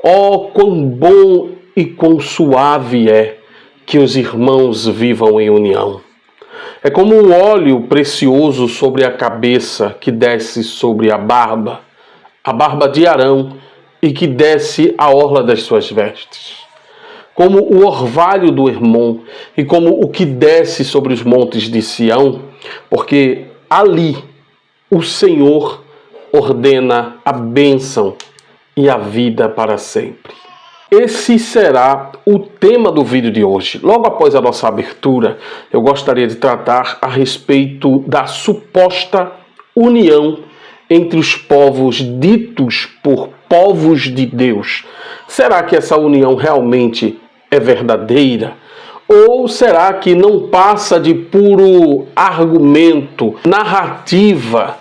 Oh, quão bom e quão suave é que os irmãos vivam em união. É como um óleo precioso sobre a cabeça que desce sobre a barba de Arão, e que desce a orla das suas vestes. Como o orvalho do Hermon, e como o que desce sobre os montes de Sião, porque ali o Senhor ordena a bênção e a vida para sempre. Esse será o tema do vídeo de hoje. Logo após a nossa abertura, eu gostaria de tratar a respeito da suposta união entre os povos ditos por povos de Deus. Será que essa união realmente é verdadeira? Ou será que não passa de puro argumento, narrativa,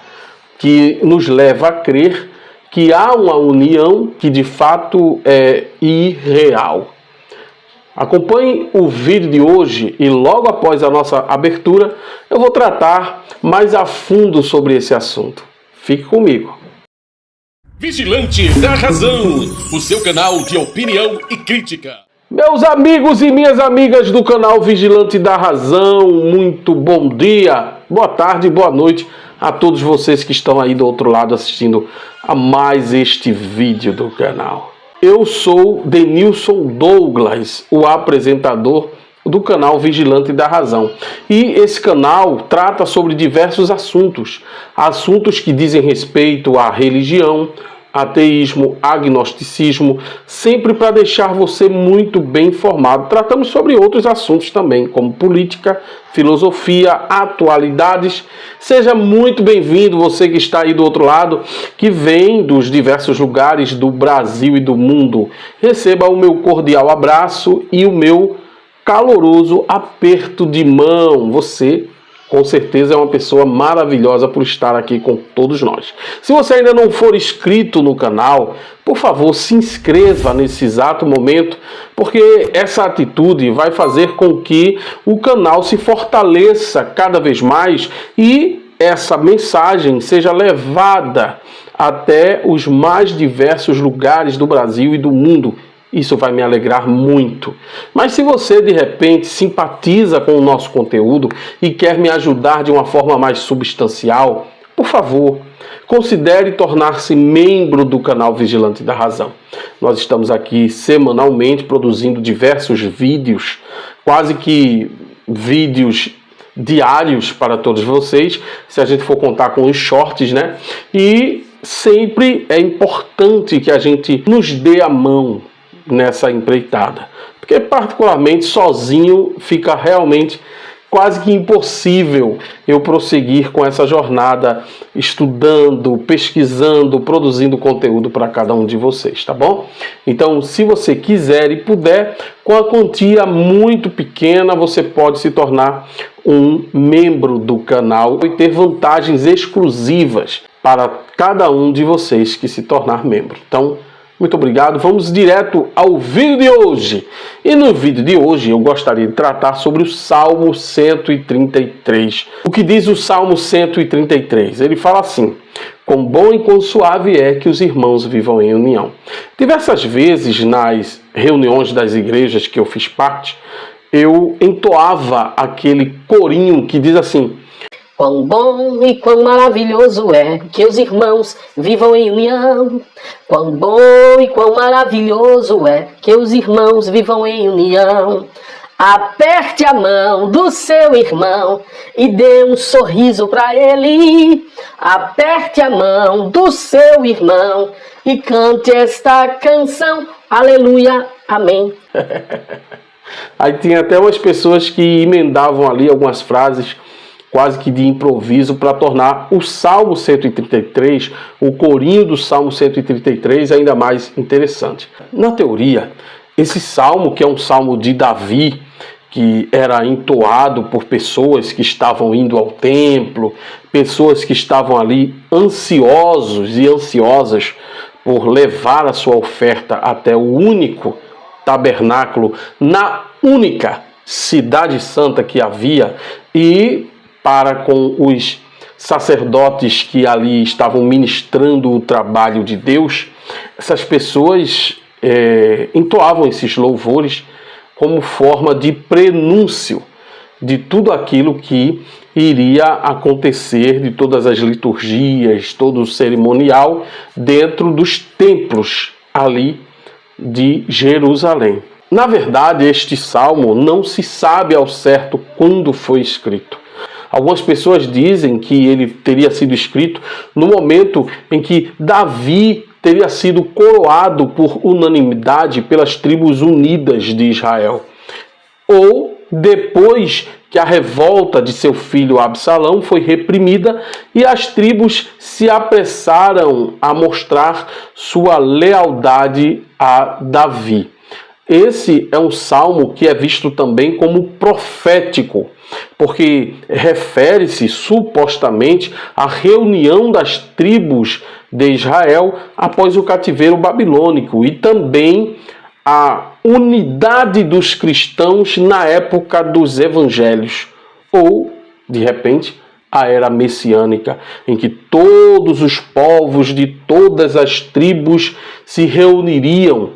que nos leva a crer que há uma união que de fato é irreal? Acompanhe o vídeo de hoje e logo após a nossa abertura eu vou tratar mais a fundo sobre esse assunto. Fique comigo. Vigilante da Razão, o seu canal de opinião e crítica. Meus amigos e minhas amigas do canal Vigilante da Razão, muito bom dia, boa tarde, boa noite a todos vocês que estão aí do outro lado assistindo a mais este vídeo do canal. Eu sou Denilson Douglas, o apresentador do canal Vigilante da Razão. E esse canal trata sobre diversos assuntos que dizem respeito à religião, ateísmo, agnosticismo, sempre para deixar você muito bem informado. Tratamos sobre outros assuntos também, como política, filosofia, atualidades. Seja muito bem-vindo, você que está aí do outro lado, que vem dos diversos lugares do Brasil e do mundo. Receba o meu cordial abraço e o meu caloroso aperto de mão. Você, com certeza, é uma pessoa maravilhosa por estar aqui com todos nós. Se você ainda não for inscrito no canal, por favor, se inscreva nesse exato momento, porque essa atitude vai fazer com que o canal se fortaleça cada vez mais e essa mensagem seja levada até os mais diversos lugares do Brasil e do mundo. Isso vai me alegrar muito. Mas se você de repente simpatiza com o nosso conteúdo e quer me ajudar de uma forma mais substancial, por favor, considere tornar-se membro do canal Vigilante da Razão. Nós estamos aqui semanalmente produzindo diversos vídeos, quase que vídeos diários para todos vocês, se a gente for contar com os shorts, né? E sempre é importante que a gente nos dê a mão nessa empreitada, porque particularmente sozinho fica realmente quase que impossível eu prosseguir com essa jornada, estudando, pesquisando, produzindo conteúdo para cada um de vocês, tá bom? Então, se você quiser e puder, com a quantia muito pequena, você pode se tornar um membro do canal e ter vantagens exclusivas para cada um de vocês que se tornar membro. Então, muito obrigado. Vamos direto ao vídeo de hoje. E no vídeo de hoje eu gostaria de tratar sobre o Salmo 133. O que diz o Salmo 133? Ele fala assim: quão bom e quão suave é que os irmãos vivam em união. Diversas vezes nas reuniões das igrejas que eu fiz parte, eu entoava aquele corinho que diz assim: quão bom e quão maravilhoso é que os irmãos vivam em união. Quão bom e quão maravilhoso é que os irmãos vivam em união. Aperte a mão do seu irmão e dê um sorriso para ele. Aperte a mão do seu irmão e cante esta canção. Aleluia, amém. Aí tinha até umas pessoas que emendavam ali algumas frases quase que de improviso para tornar o Salmo 133, o corinho do Salmo 133, ainda mais interessante. Na teoria, esse salmo, que é um salmo de Davi, que era entoado por pessoas que estavam indo ao templo, pessoas que estavam ali ansiosos e ansiosas por levar a sua oferta até o único tabernáculo, na única cidade santa que havia, e para com os sacerdotes que ali estavam ministrando o trabalho de Deus, essas pessoas entoavam esses louvores como forma de prenúncio de tudo aquilo que iria acontecer, de todas as liturgias, todo o cerimonial dentro dos templos ali de Jerusalém. Na verdade, este salmo não se sabe ao certo quando foi escrito. Algumas pessoas dizem que ele teria sido escrito no momento em que Davi teria sido coroado por unanimidade pelas tribos unidas de Israel, ou depois que a revolta de seu filho Absalão foi reprimida e as tribos se apressaram a mostrar sua lealdade a Davi. Esse é um salmo que é visto também como profético, porque refere-se supostamente à reunião das tribos de Israel após o cativeiro babilônico e também a unidade dos cristãos na época dos evangelhos, ou, de repente, a era messiânica, em que todos os povos de todas as tribos se reuniriam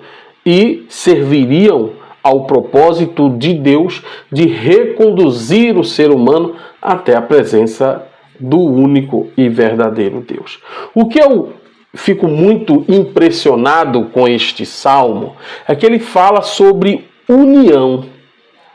e serviriam ao propósito de Deus de reconduzir o ser humano até a presença do único e verdadeiro Deus. O que eu fico muito impressionado com este salmo é que ele fala sobre união.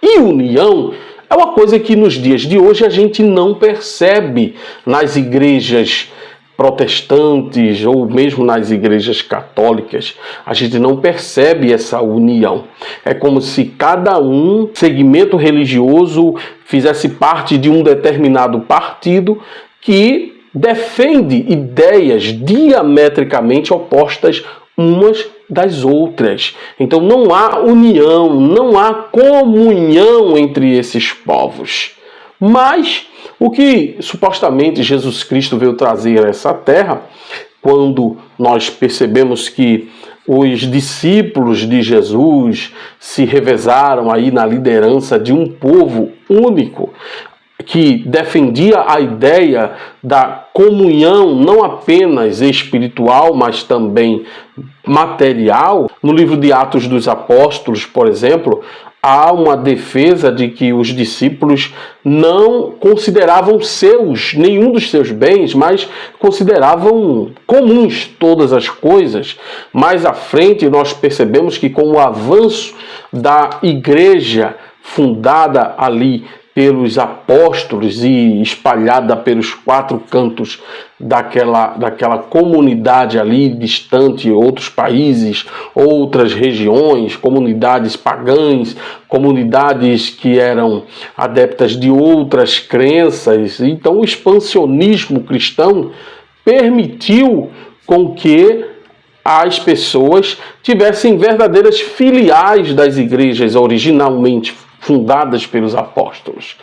E união é uma coisa que nos dias de hoje a gente não percebe nas igrejas protestantes ou mesmo nas igrejas católicas. A gente não percebe essa união. É como se cada segmento religioso fizesse parte de um determinado partido que defende ideias diametricamente opostas umas das outras. Então não há união, não há comunhão entre esses povos. Mas o que supostamente Jesus Cristo veio trazer a essa terra, quando nós percebemos que os discípulos de Jesus se revezaram aí na liderança de um povo único, que defendia a ideia da comunhão não apenas espiritual, mas também material. No livro de Atos dos Apóstolos, por exemplo, há uma defesa de que os discípulos não consideravam nenhum dos seus bens, mas consideravam comuns todas as coisas. Mais à frente, nós percebemos que com o avanço da igreja fundada ali pelos apóstolos e espalhada pelos 4 cantos daquela comunidade ali distante, outros países, outras regiões, comunidades pagãs, comunidades que eram adeptas de outras crenças. Então o expansionismo cristão permitiu com que as pessoas tivessem verdadeiras filiais das igrejas originalmente fundadas pelos apóstolos.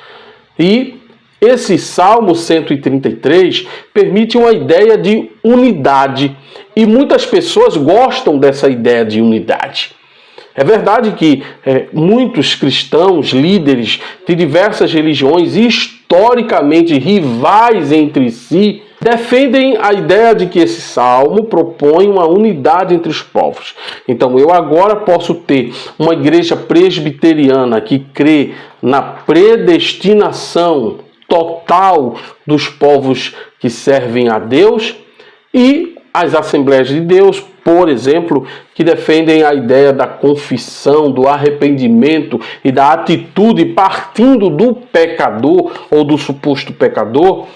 E esse Salmo 133 permite uma ideia de unidade. E muitas pessoas gostam dessa ideia de unidade. É verdade que muitos cristãos, líderes de diversas religiões, historicamente rivais entre si, defendem a ideia de que esse salmo propõe uma unidade entre os povos. Então eu agora posso ter uma igreja presbiteriana que crê na predestinação total dos povos que servem a Deus e as Assembleias de Deus, por exemplo, que defendem a ideia da confissão, do arrependimento e da atitude partindo do pecador ou do suposto pecador,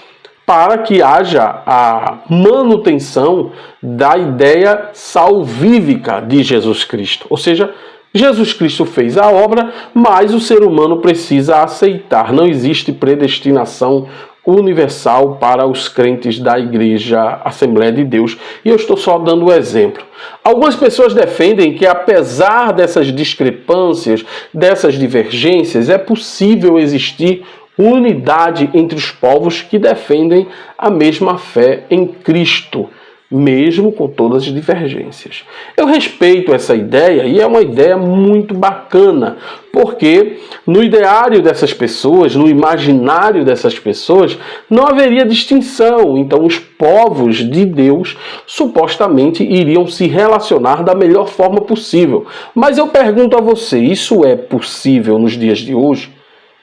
para que haja a manutenção da ideia salvífica de Jesus Cristo. Ou seja, Jesus Cristo fez a obra, mas o ser humano precisa aceitar. Não existe predestinação universal para os crentes da Igreja Assembleia de Deus. E eu estou só dando um exemplo. Algumas pessoas defendem que, apesar dessas discrepâncias, dessas divergências, é possível existir unidade entre os povos que defendem a mesma fé em Cristo. mesmo com todas as divergências. Eu respeito essa ideia e é uma ideia muito bacana, porque no ideário dessas pessoas, no imaginário dessas pessoas, não haveria distinção. Então os povos de Deus supostamente iriam se relacionar da melhor forma possível. Mas eu pergunto a você, isso é possível nos dias de hoje?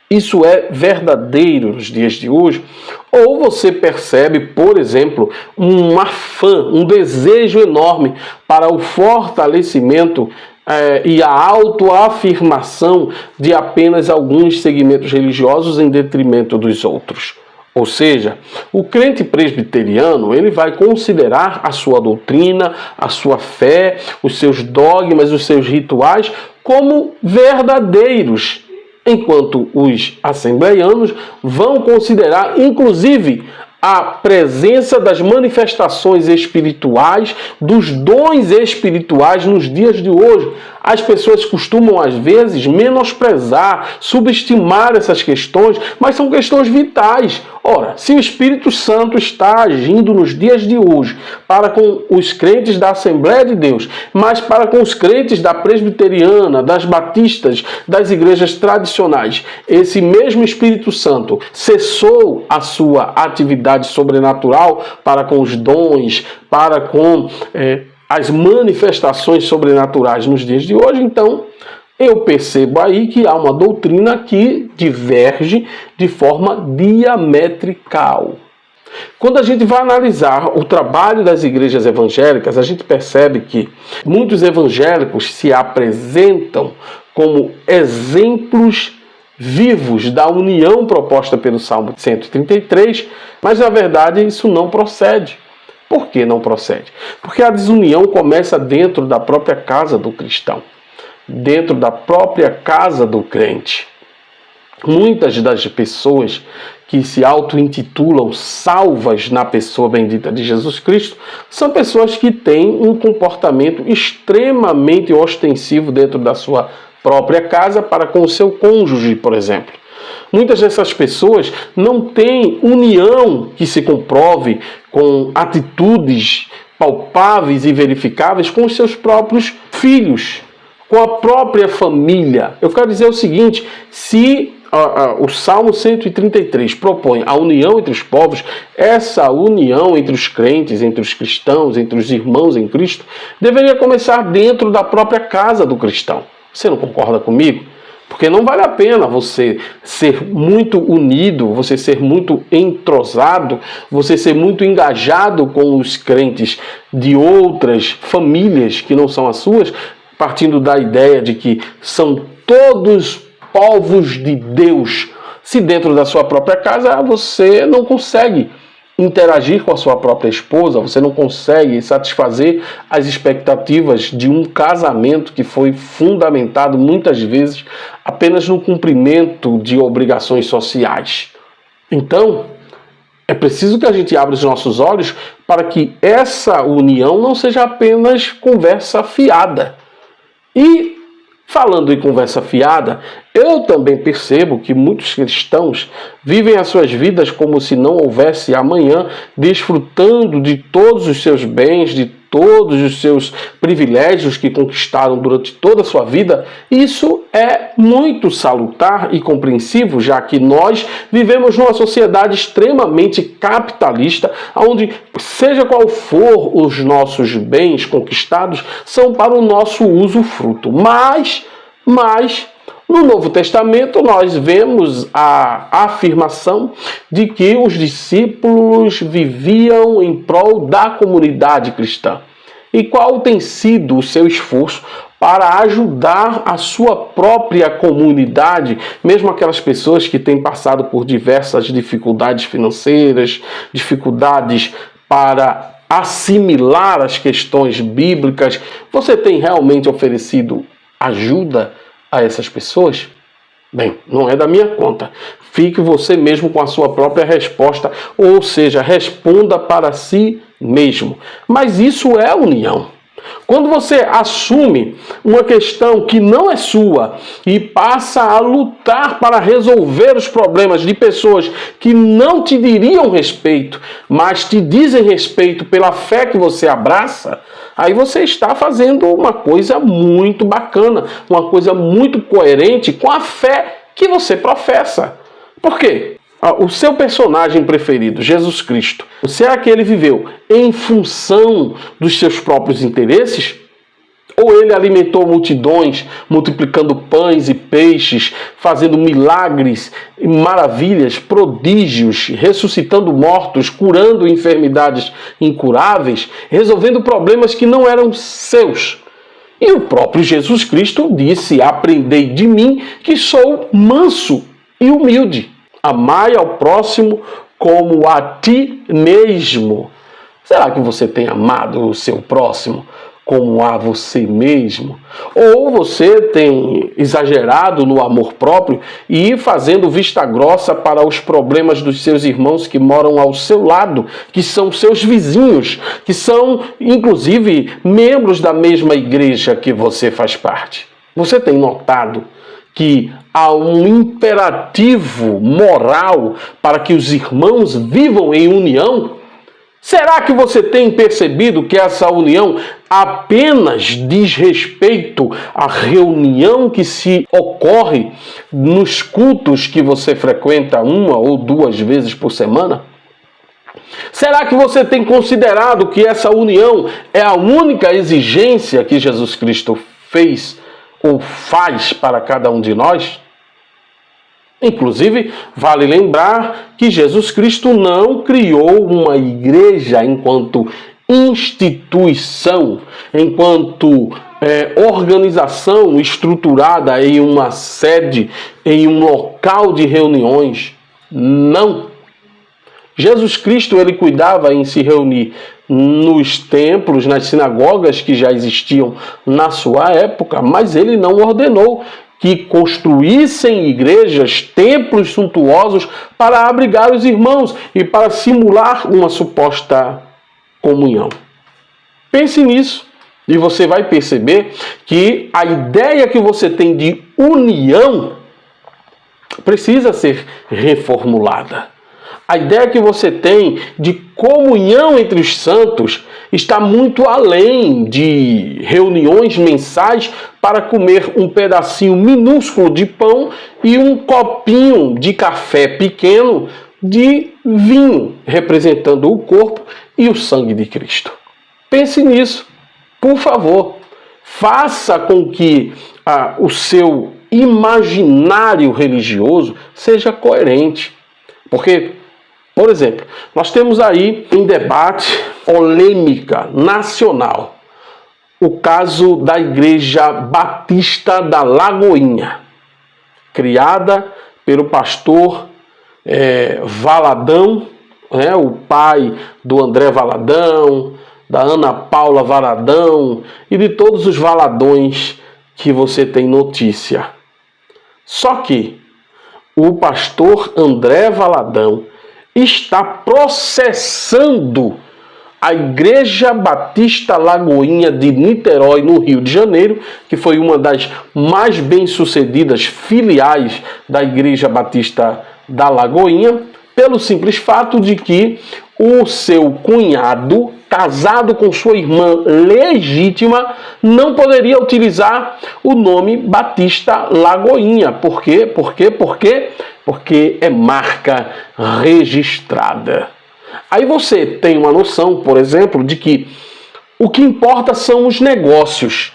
Isso é verdadeiro nos dias de hoje? Ou você percebe, por exemplo, um afã, um desejo enorme para o fortalecimento e a autoafirmação de apenas alguns segmentos religiosos em detrimento dos outros? Ou seja, o crente presbiteriano, ele vai considerar a sua doutrina, a sua fé, os seus dogmas, os seus rituais como verdadeiros, enquanto os assembleianos vão considerar, inclusive, a presença das manifestações espirituais, dos dons espirituais nos dias de hoje. As pessoas costumam, às vezes, menosprezar, subestimar essas questões, mas são questões vitais. Ora, se o Espírito Santo está agindo nos dias de hoje para com os crentes da Assembleia de Deus, mas para com os crentes da presbiteriana, das batistas, das igrejas tradicionais, esse mesmo Espírito Santo cessou a sua atividade sobrenatural para com os dons, para com as manifestações sobrenaturais nos dias de hoje, então eu percebo aí que há uma doutrina que diverge de forma diametrical. Quando a gente vai analisar o trabalho das igrejas evangélicas, a gente percebe que muitos evangélicos se apresentam como exemplos vivos da união proposta pelo Salmo 133, mas na verdade isso não procede. Por que não procede? Porque a desunião começa dentro da própria casa do cristão, dentro da própria casa do crente. Muitas das pessoas que se auto-intitulam salvas na pessoa bendita de Jesus Cristo são pessoas que têm um comportamento extremamente ostensivo dentro da sua própria casa para com o seu cônjuge, por exemplo. Muitas dessas pessoas não têm união que se comprove com atitudes palpáveis e verificáveis com os seus próprios filhos, com a própria família. Eu quero dizer o seguinte, se o Salmo 133 propõe a união entre os povos, essa união entre os crentes, entre os cristãos, entre os irmãos em Cristo, deveria começar dentro da própria casa do cristão. Você não concorda comigo? Porque não vale a pena você ser muito unido, você ser muito entrosado, você ser muito engajado com os crentes de outras famílias que não são as suas, partindo da ideia de que são todos povos de Deus. Se dentro da sua própria casa você não consegue interagir com a sua própria esposa, você não consegue satisfazer as expectativas de um casamento que foi fundamentado muitas vezes apenas no cumprimento de obrigações sociais. Então, é preciso que a gente abra os nossos olhos para que essa união não seja apenas conversa fiada. E, falando em conversa fiada, eu também percebo que muitos cristãos vivem as suas vidas como se não houvesse amanhã, desfrutando de todos os seus bens, de todos os seus privilégios que conquistaram durante toda a sua vida. Isso é muito salutar e compreensivo, já que nós vivemos numa sociedade extremamente capitalista, onde, seja qual for os nossos bens conquistados, são para o nosso usufruto. Mas no Novo Testamento nós vemos a afirmação de que os discípulos viviam em prol da comunidade cristã. E qual tem sido o seu esforço para ajudar a sua própria comunidade, mesmo aquelas pessoas que têm passado por diversas dificuldades financeiras, dificuldades para assimilar as questões bíblicas? Você tem realmente oferecido ajuda a essas pessoas? Bem, não é da minha conta. Fique você mesmo com a sua própria resposta, ou seja, responda para si mesmo. Mas isso é união. Quando você assume uma questão que não é sua e passa a lutar para resolver os problemas de pessoas que não te diriam respeito, mas te dizem respeito pela fé que você abraça, aí você está fazendo uma coisa muito bacana, uma coisa muito coerente com a fé que você professa. Por quê? O seu personagem preferido, Jesus Cristo, será que ele viveu em função dos seus próprios interesses? Ou ele alimentou multidões, multiplicando pães e peixes, fazendo milagres, maravilhas, prodígios, ressuscitando mortos, curando enfermidades incuráveis, resolvendo problemas que não eram seus? E o próprio Jesus Cristo disse: aprendei de mim que sou manso e humilde. Amai ao próximo como a ti mesmo. Será que você tem amado o seu próximo como a você mesmo? Ou você tem exagerado no amor próprio e fazendo vista grossa para os problemas dos seus irmãos que moram ao seu lado, que são seus vizinhos, que são, inclusive, membros da mesma igreja que você faz parte? Você tem notado que há um imperativo moral para que os irmãos vivam em união? Será que você tem percebido que essa união apenas diz respeito à reunião que se ocorre nos cultos que você frequenta 1 ou 2 vezes por semana? Será que você tem considerado que essa união é a única exigência que Jesus Cristo fez ou faz para cada um de nós? Inclusive, vale lembrar que Jesus Cristo não criou uma igreja enquanto instituição, enquanto organização estruturada em uma sede, em um local de reuniões. Não. Jesus Cristo, ele cuidava em se reunir nos templos, nas sinagogas que já existiam na sua época, mas ele não ordenou que construíssem igrejas, templos suntuosos para abrigar os irmãos e para simular uma suposta comunhão. Pense nisso e você vai perceber que a ideia que você tem de união precisa ser reformulada. A ideia que você tem de comunhão entre os santos está muito além de reuniões mensais para comer um pedacinho minúsculo de pão e um copinho de café pequeno de vinho, representando o corpo e o sangue de Cristo. Pense nisso, por favor. Faça com que o seu imaginário religioso seja coerente. Porque, por exemplo, nós temos aí em debate, polêmica nacional, o caso da Igreja Batista da Lagoinha, criada pelo pastor Valadão, o pai do André Valadão, da Ana Paula Valadão e de todos os Valadões que você tem notícia. Só que o pastor André Valadão está processando a Igreja Batista Lagoinha de Niterói, no Rio de Janeiro, que foi uma das mais bem-sucedidas filiais da Igreja Batista da Lagoinha, pelo simples fato de que o seu cunhado, casado com sua irmã legítima, não poderia utilizar o nome Batista Lagoinha. Por quê? Porque é marca registrada. Aí você tem uma noção, por exemplo, de que o que importa são os negócios.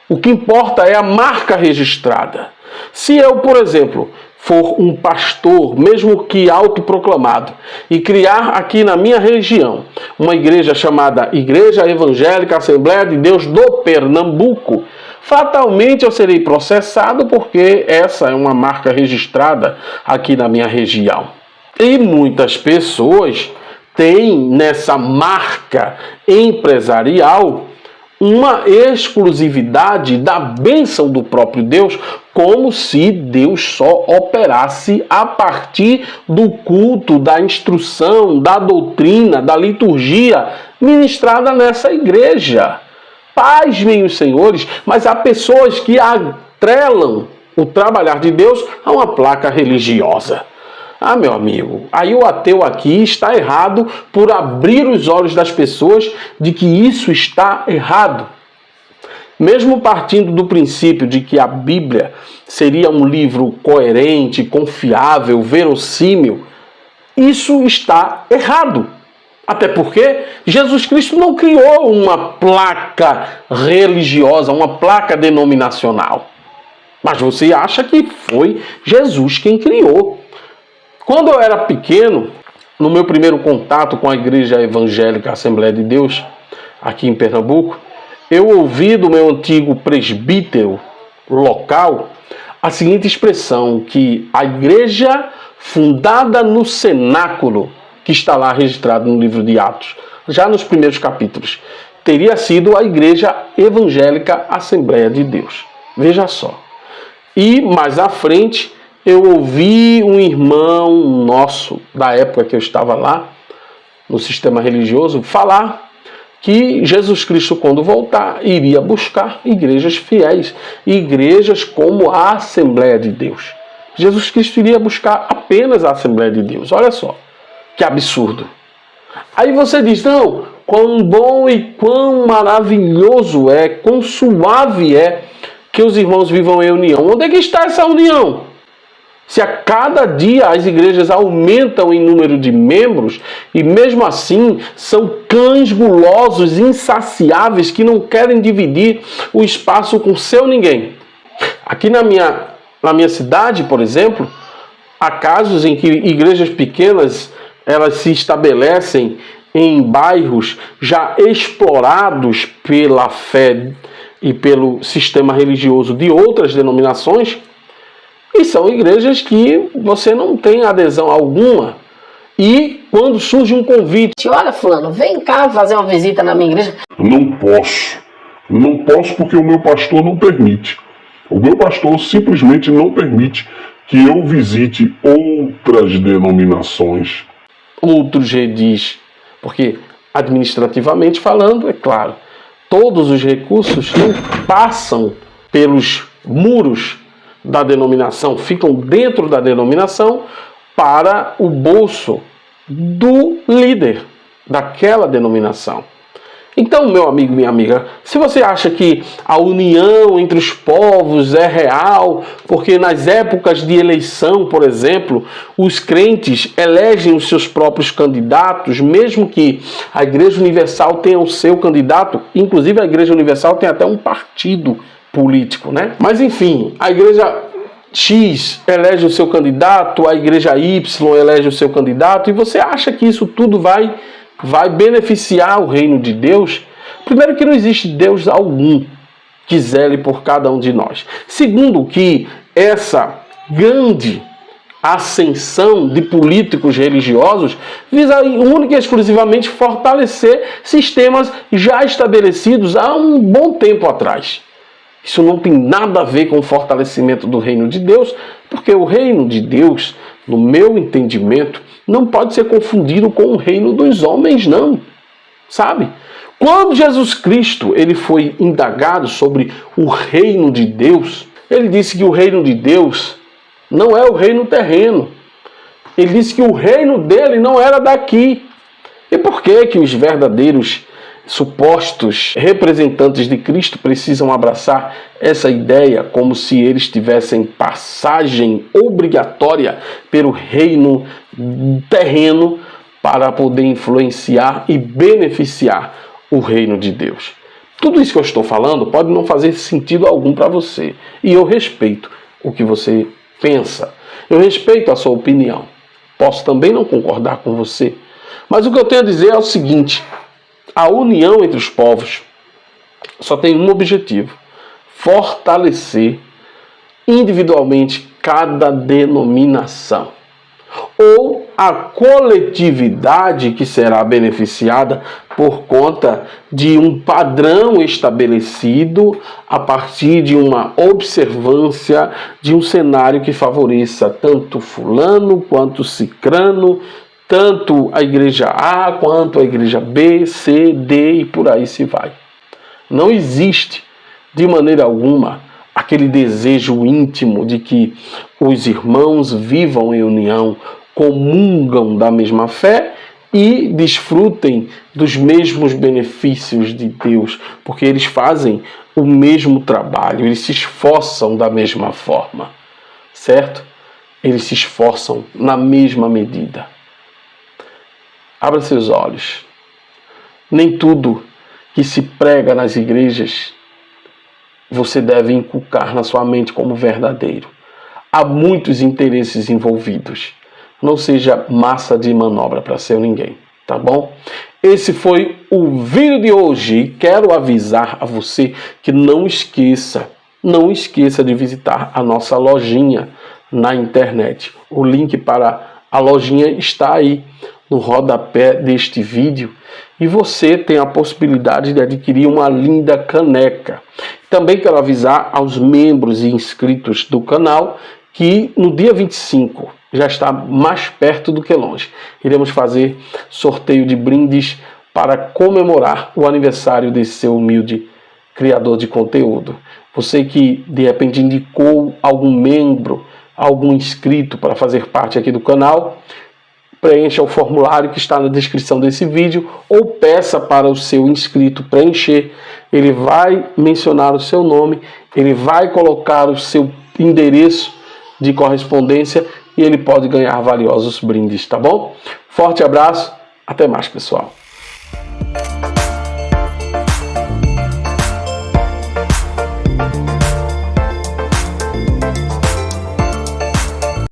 O que importa é a marca registrada. Se eu, por exemplo, for um pastor, mesmo que autoproclamado, e criar aqui na minha região uma igreja chamada Igreja Evangélica Assembleia de Deus do Pernambuco, fatalmente eu serei processado porque essa é uma marca registrada aqui na minha região. E muitas pessoas têm nessa marca empresarial uma exclusividade da bênção do próprio Deus, como se Deus só operasse a partir do culto, da instrução, da doutrina, da liturgia ministrada nessa igreja. Pasmem os senhores, mas há pessoas que atrelam o trabalhar de Deus a uma placa religiosa. Ah, meu amigo, aí o ateu aqui está errado por abrir os olhos das pessoas de que isso está errado. Mesmo partindo do princípio de que a Bíblia seria um livro coerente, confiável, verossímil, isso está errado. Até porque Jesus Cristo não criou uma placa religiosa, uma placa denominacional. Mas você acha que foi Jesus quem criou. Quando eu era pequeno, no meu primeiro contato com a Igreja Evangélica Assembleia de Deus, aqui em Pernambuco, eu ouvi do meu antigo presbítero local a seguinte expressão, que a igreja fundada no cenáculo, que está lá registrado no livro de Atos, já nos primeiros capítulos, teria sido a Igreja Evangélica Assembleia de Deus. Veja só. E mais à frente, eu ouvi um irmão nosso, da época que eu estava lá, no sistema religioso, falar que Jesus Cristo, quando voltar, iria buscar igrejas fiéis, igrejas como a Assembleia de Deus. Jesus Cristo iria buscar apenas a Assembleia de Deus. Olha só, que absurdo. Aí você diz, não, quão bom e quão maravilhoso é, quão suave é que os irmãos vivam em união. Onde é que está essa união? Se a cada dia as igrejas aumentam em número de membros e mesmo assim são cães gulosos, insaciáveis, que não querem dividir o espaço com seu ninguém. Aqui na minha cidade, por exemplo, há casos em que igrejas pequenas elas se estabelecem em bairros já explorados pela fé e pelo sistema religioso de outras denominações, e são igrejas que você não tem adesão alguma. E quando surge um convite, olha fulano, vem cá fazer uma visita na minha igreja. Não posso. Não posso porque o meu pastor não permite. O meu pastor simplesmente não permite que eu visite outras denominações. Outros redis, porque administrativamente falando, é claro, todos os recursos não passam pelos muros da denominação, ficam dentro da denominação para o bolso do líder daquela denominação. Então, meu amigo, minha amiga, se você acha que a união entre os povos é real, porque nas épocas de eleição, por exemplo, os crentes elegem os seus próprios candidatos, mesmo que a Igreja Universal tenha o seu candidato, inclusive a Igreja Universal tem até um partido político, né? Mas enfim, a Igreja X elege o seu candidato, a Igreja Y elege o seu candidato, e você acha que isso tudo vai beneficiar o reino de Deus? Primeiro, que não existe Deus algum que zele por cada um de nós. Segundo, que essa grande ascensão de políticos religiosos visa única e exclusivamente fortalecer sistemas já estabelecidos há um bom tempo atrás. Isso não tem nada a ver com o fortalecimento do reino de Deus, porque o reino de Deus, no meu entendimento, não pode ser confundido com o reino dos homens, não. Sabe? Quando Jesus Cristo ele foi indagado sobre o reino de Deus, ele disse que o reino de Deus não é o reino terreno. Ele disse que o reino dele não era daqui. E por que os verdadeiros supostos representantes de Cristo precisam abraçar essa ideia como se eles tivessem passagem obrigatória pelo reino terreno para poder influenciar e beneficiar o reino de Deus? Tudo isso que eu estou falando pode não fazer sentido algum para você, e eu respeito o que você pensa, eu respeito a sua opinião, posso também não concordar com você, mas o que eu tenho a dizer é o seguinte: a união entre os povos só tem um objetivo: fortalecer individualmente cada denominação, ou a coletividade que será beneficiada por conta de um padrão estabelecido a partir de uma observância de um cenário que favoreça tanto fulano quanto cicrano, tanto a igreja A quanto a igreja B, C, D e por aí se vai. Não existe de maneira alguma aquele desejo íntimo de que os irmãos vivam em união, comungam da mesma fé e desfrutem dos mesmos benefícios de Deus, porque eles fazem o mesmo trabalho, eles se esforçam da mesma forma, certo? Eles se esforçam na mesma medida. Abra seus olhos. Nem tudo que se prega nas igrejas você deve inculcar na sua mente como verdadeiro. Há muitos interesses envolvidos. Não seja massa de manobra para ser ninguém, tá bom? Esse foi o vídeo de hoje e quero avisar a você que não esqueça de visitar a nossa lojinha na internet. O link para a lojinha está aí no rodapé deste vídeo e você tem a possibilidade de adquirir uma linda caneca. Também quero avisar aos membros e inscritos do canal que no dia 25 já está mais perto do que longe. Iremos fazer sorteio de brindes para comemorar o aniversário desse seu humilde criador de conteúdo. Você que de repente indicou algum membro, algum inscrito para fazer parte aqui do canal, preencha o formulário que está na descrição desse vídeo ou peça para o seu inscrito preencher. Ele vai mencionar o seu nome, ele vai colocar o seu endereço de correspondência e ele pode ganhar valiosos brindes, tá bom? Forte abraço, até mais, pessoal.